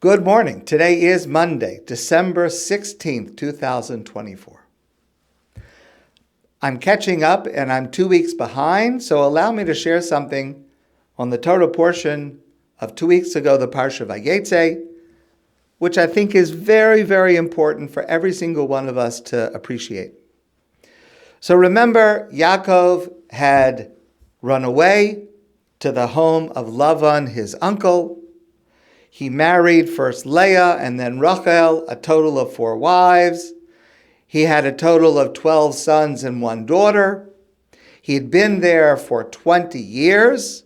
Good morning. Today is Monday, December 16th, 2024. I'm catching up and I'm 2 weeks behind, so allow me to share something on the Torah portion of 2 weeks ago, the Parsha VaYeitzei, which I think is very, very important for every single one of us to appreciate. So remember, Yaakov had run away to the home of Lavan, his uncle. He married first Leah and then Rachel, a total of 4 wives. He had a total of 12 sons and 1 daughter. He'd been there for 20 years.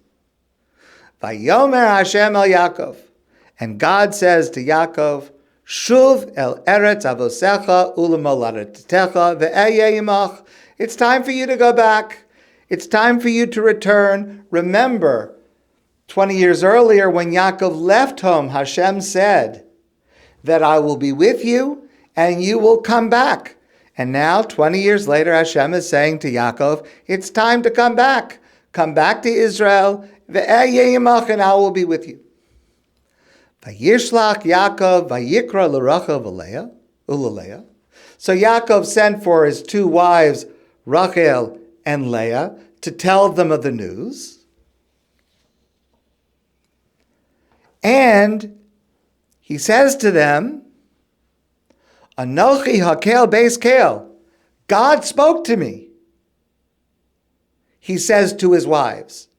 Vayomer Hashem el Yaakov. And God says to Yaakov, Shuv el eretz avosecha ulemoladetecha ve'eyeh imach. It's time for you to go back. It's time for you to return. Remember, 20 years earlier, when Yaakov left home, Hashem said that I will be with you and you will come back. And now, 20 years later, Hashem is saying to Yaakov, it's time to come back. Come back to Israel, ve'eyeh imach, and I will be with you. Vayishlach Yaakov vayikra l'Rachel v'Leah. So Yaakov sent for his 2 wives, Rachel and Leah, to tell them of the news. And he says to them, Anochi hakel beis kel. God spoke to me. He says to his wives,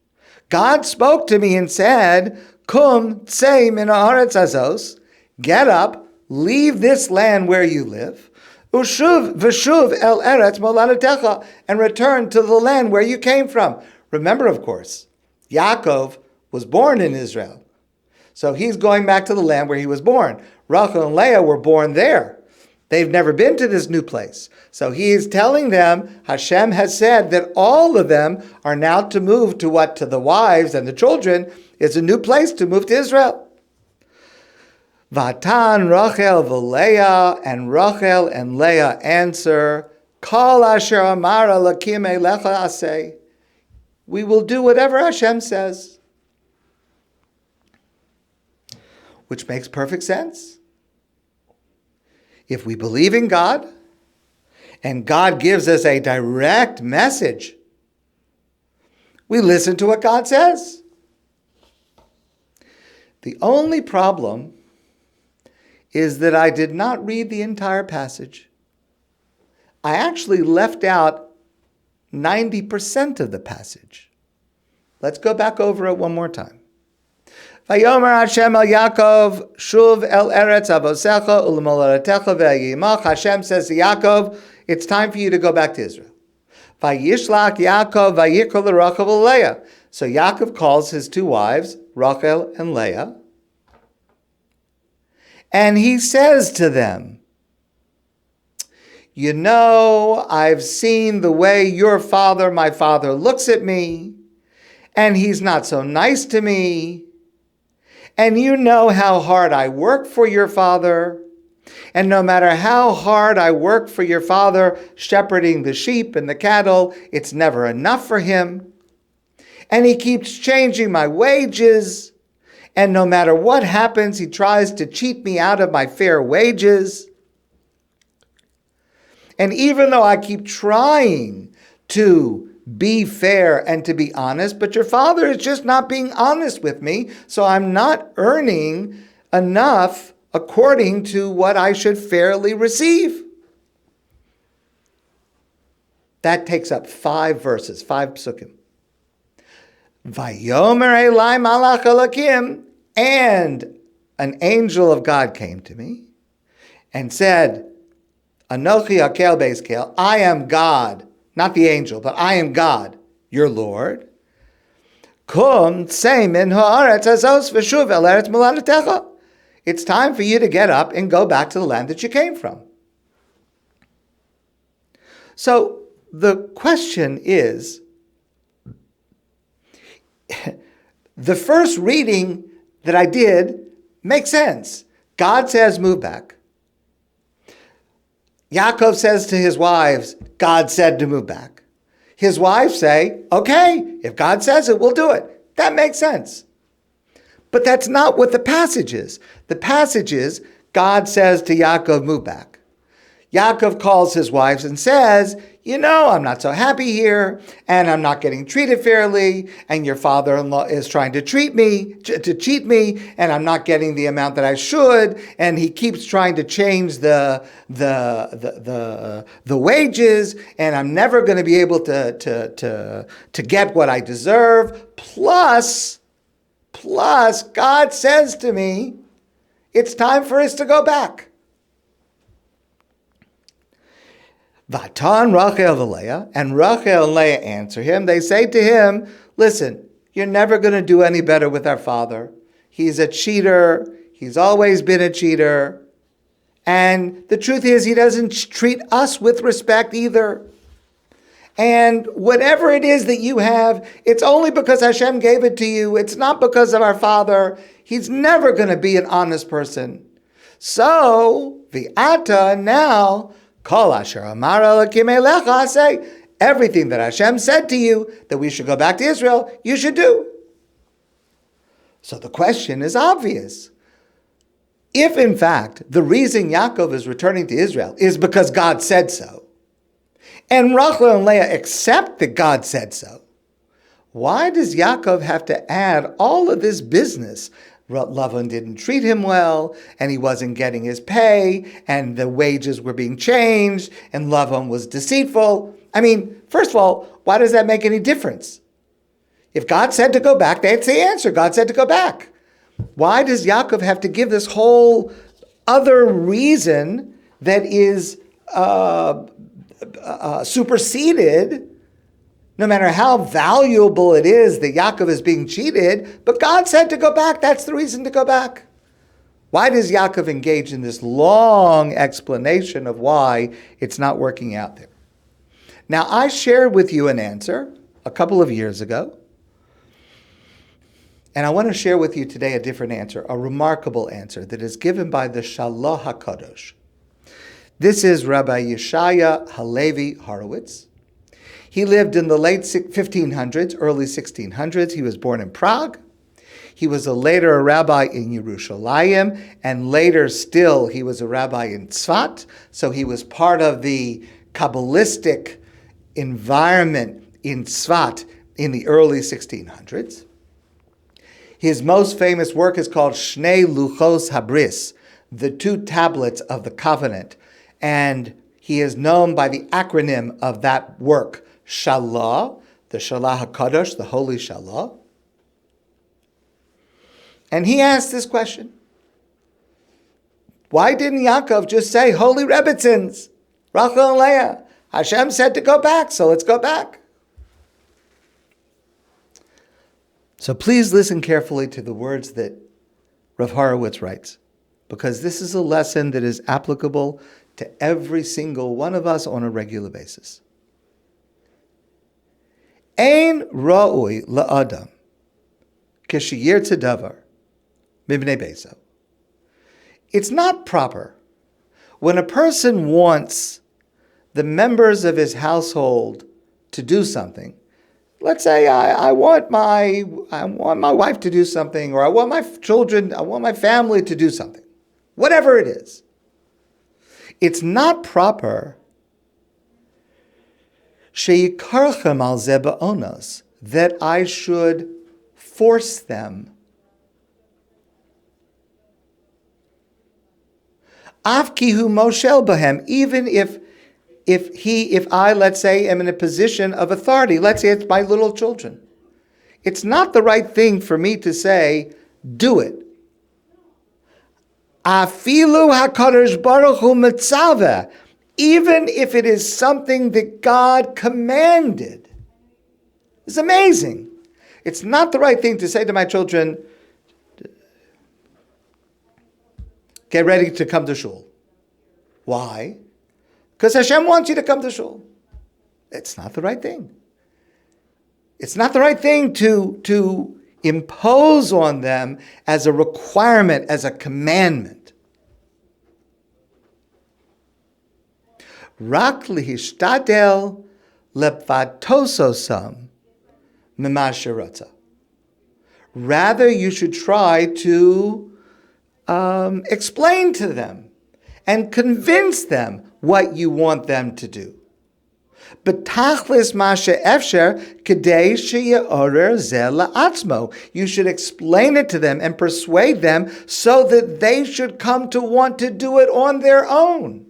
God spoke to me and said, Kum tsei min haaretz hazos. Get up, leave this land where you live, Ushuv v'shuv el eretz moladetecha, and return to the land where you came from. Remember, of course, Yaakov was born in Israel. So he's going back to the land where he was born. Rachel and Leah were born there. They've never been to this new place. So he is telling them, Hashem has said that all of them are now to move to what? To the wives and the children. It's a new place to move to Israel. Vatan Rachel v'Leah, and Rachel and Leah answer, Kol asher amar Elokim elecha aseh. We will do whatever Hashem says. Which makes perfect sense. If we believe in God, and God gives us a direct message, we listen to what God says. The only problem is that I did not read the entire passage. I actually left out 90% of the passage. Let's go back over it one more time. Vayomer Hashem el Yaakov, Shuv el eretz avosecha ulemoladetecha ve'eyeh imach. Hashem says to Yaakov, it's time for you to go back to Israel. Vayishlach Yaakov vayikra l'Rachel v'Leah. So Yaakov calls his 2 wives, Rachel and Leah, and he says to them, you know, I've seen the way your father, my father, looks at me, and he's not so nice to me. And you know how hard I work for your father. And no matter how hard I work for your father, shepherding the sheep and the cattle, it's never enough for him. And he keeps changing my wages. And no matter what happens, he tries to cheat me out of my fair wages. And even though I keep trying to be fair and to be honest, but your father is just not being honest with me, so I'm not earning enough according to what I should fairly receive. That takes up 5 verses, 5 psukim. Vayomer elai malach Elokim, and an angel of God came to me and said, Anochi hakel beis kel, I am God. Not the angel, but I am God, your Lord. Kum tsei min haaretz hazos v'shuv el eretz moladetecha. It's time for you to get up and go back to the land that you came from. So the question is, the first reading that I did makes sense. God says move back. Yaakov says to his wives, God said to move back. His wives say, okay, if God says it, we'll do it. That makes sense. But that's not what the passage is. The passage is, God says to Yaakov, move back. Yaakov calls his wives and says, I'm not so happy here, and I'm not getting treated fairly, and your father-in-law is trying to cheat me, and I'm not getting the amount that I should, and he keeps trying to change the wages, and I'm never going to be able to get what I deserve. Plus, God says to me, it's time for us to go back. Vatan Rachel and Leah, and Rachel and Leah answer him. They say to him, listen, you're never going to do any better with our father. He's a cheater. He's always been a cheater. And the truth is, he doesn't treat us with respect either. And whatever it is that you have, it's only because Hashem gave it to you. It's not because of our father. He's never going to be an honest person. So, V'ata, now, Kol asher amar Elokim elecha, say, everything that Hashem said to you, that we should go back to Israel, you should do. So the question is obvious. If, in fact, the reason Yaakov is returning to Israel is because God said so, and Rachel and Leah accept that God said so, why does Yaakov have to add all of this business? Lavan didn't treat him well, and he wasn't getting his pay, and the wages were being changed, and Lavan was deceitful. I mean, first of all, why does that make any difference? If God said to go back, that's the answer. God said to go back. Why does Yaakov have to give this whole other reason that is superseded, no matter how valuable it is that Yaakov is being cheated, but God said to go back, that's the reason to go back. Why does Yaakov engage in this long explanation of why it's not working out there? Now, I shared with you an answer a couple of years ago, and I want to share with you today a different answer, a remarkable answer that is given by the Shaloh HaKadosh. This is Rabbi Yishaya HaLevi Horowitz. He lived in the late 1500s, early 1600s. He was born in Prague. He was later a rabbi in Yerushalayim, and later still he was a rabbi in Tzfat. So he was part of the Kabbalistic environment in Tzfat in the early 1600s. His most famous work is called Shnei Luchos Habris, the two tablets of the covenant. And he is known by the acronym of that work, Shaloh, the Shaloh HaKadosh, the Holy Shaloh. And he asked this question. Why didn't Yaakov just say, Holy Rebbitzins, Rachel and Leah? Hashem said to go back, so let's go back. So please listen carefully to the words that Rav Horowitz writes, because this is a lesson that is applicable to every single one of us on a regular basis. Ein ra'ui la'adam k'sheyirtze davar mibnei beso. It's not proper when a person wants the members of his household to do something. Let's say I want my wife to do something, or I want my children, I want my family to do something. Whatever it is. It's not proper sheyikarchem al ze ba'onos, that I should force them. Afkihu moshel bahem, even if I, let's say, am in a position of authority. Let's say it's my little children. It's not the right thing for me to say, do it. Afilu HaKadosh Baruch Hu mitzaveh, even if it is something that God commanded. It's amazing. It's not the right thing to say to my children, get ready to come to shul. Why? Because Hashem wants you to come to shul. It's not the right thing. It's not the right thing to impose on them as a requirement, as a commandment. Rak lihishtadel lepvatososam mimashiratza. Rather, you should try to explain to them and convince them what you want them to do. B'tachlis ma she'efsher kedei she'yorer zeh la'atzmo. You should explain it to them and persuade them so that they should come to want to do it on their own.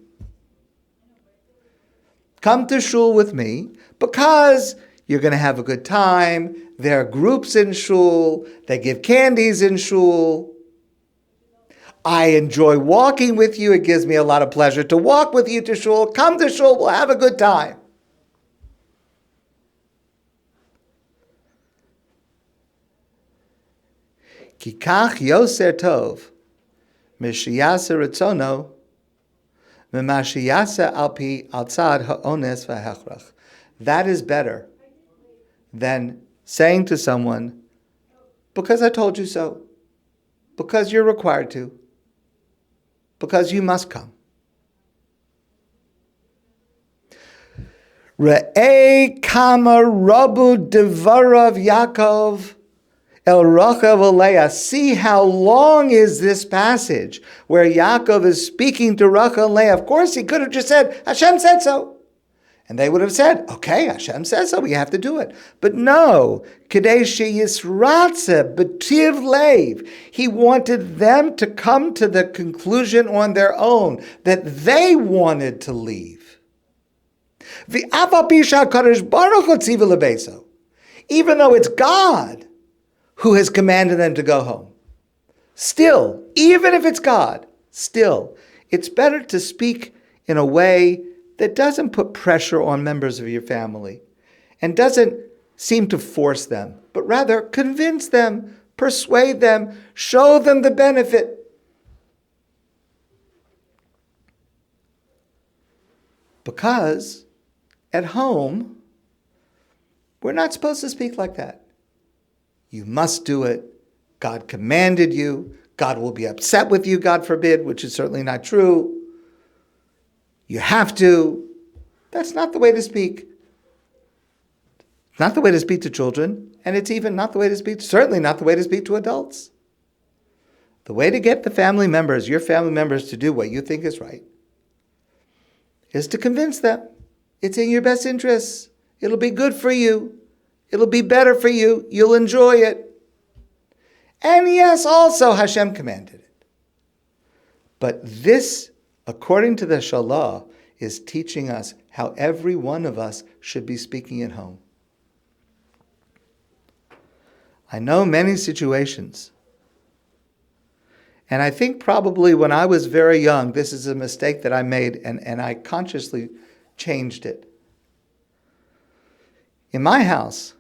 Come to shul with me because you're going to have a good time. There are groups in shul. They give candies in shul. I enjoy walking with you. It gives me a lot of pleasure to walk with you to shul. Come to shul. We'll have a good time. Ki kach yoser tov mishiyasa ritzono memashiyasa alpi altzad ha'ones v'hechrach. That is better than saying to someone, because I told you so, because you're required to, because you must come. Re'ei kama rabu devarav Yaakov El Rachav Leah. See how long is this passage where Yaakov is speaking to Rachel and Leah. Of course, he could have just said, Hashem said so. And they would have said, okay, Hashem says so, we have to do it. But no, Kedei sheyisratze b'tiv leiv. He wanted them to come to the conclusion on their own that they wanted to leave. V'afa pisha HaKadosh Baruch Hu tziva lebeso. Even though it's God who has commanded them to go home. Still, even if it's God, still, it's better to speak in a way that doesn't put pressure on members of your family and doesn't seem to force them, but rather convince them, persuade them, show them the benefit. Because at home, we're not supposed to speak like that. You must do it. God commanded you. God will be upset with you, God forbid, which is certainly not true. You have to. That's not the way to speak. It's not the way to speak to children, and it's even not the way to speak, certainly not the way to speak to adults. The way to get the family members, your family members, to do what you think is right is to convince them it's in your best interests. It'll be good for you. It'll be better for you. You'll enjoy it. And yes, also Hashem commanded it. But this, according to the Shaloh, is teaching us how every one of us should be speaking at home. I know many situations. And I think probably when I was very young, this is a mistake that I made, and I consciously changed it. In my house,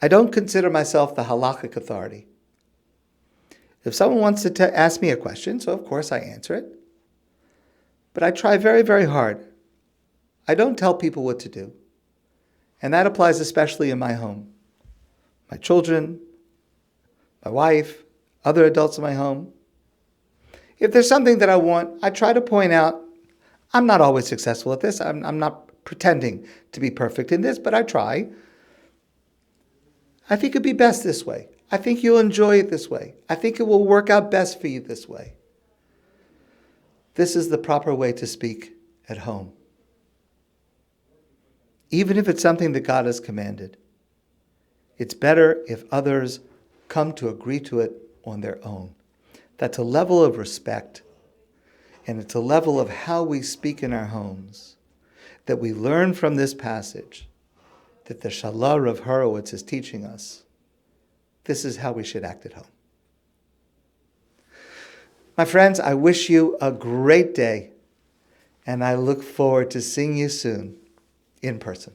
I don't consider myself the halakhic authority. If someone wants to ask me a question, so of course I answer it. But I try very, very hard. I don't tell people what to do. And that applies especially in my home. My children, my wife, other adults in my home. If there's something that I want, I try to point out, I'm not always successful at this. I'm not pretending to be perfect in this, but I try. I think it'd be best this way. I think you'll enjoy it this way. I think it will work out best for you this way. This is the proper way to speak at home. Even if it's something that God has commanded, it's better if others come to agree to it on their own. That's a level of respect, and it's a level of how we speak in our homes that we learn from this passage that the Shaloh of Horowitz is teaching us. This is how we should act at home. My friends, I wish you a great day, and I look forward to seeing you soon in person.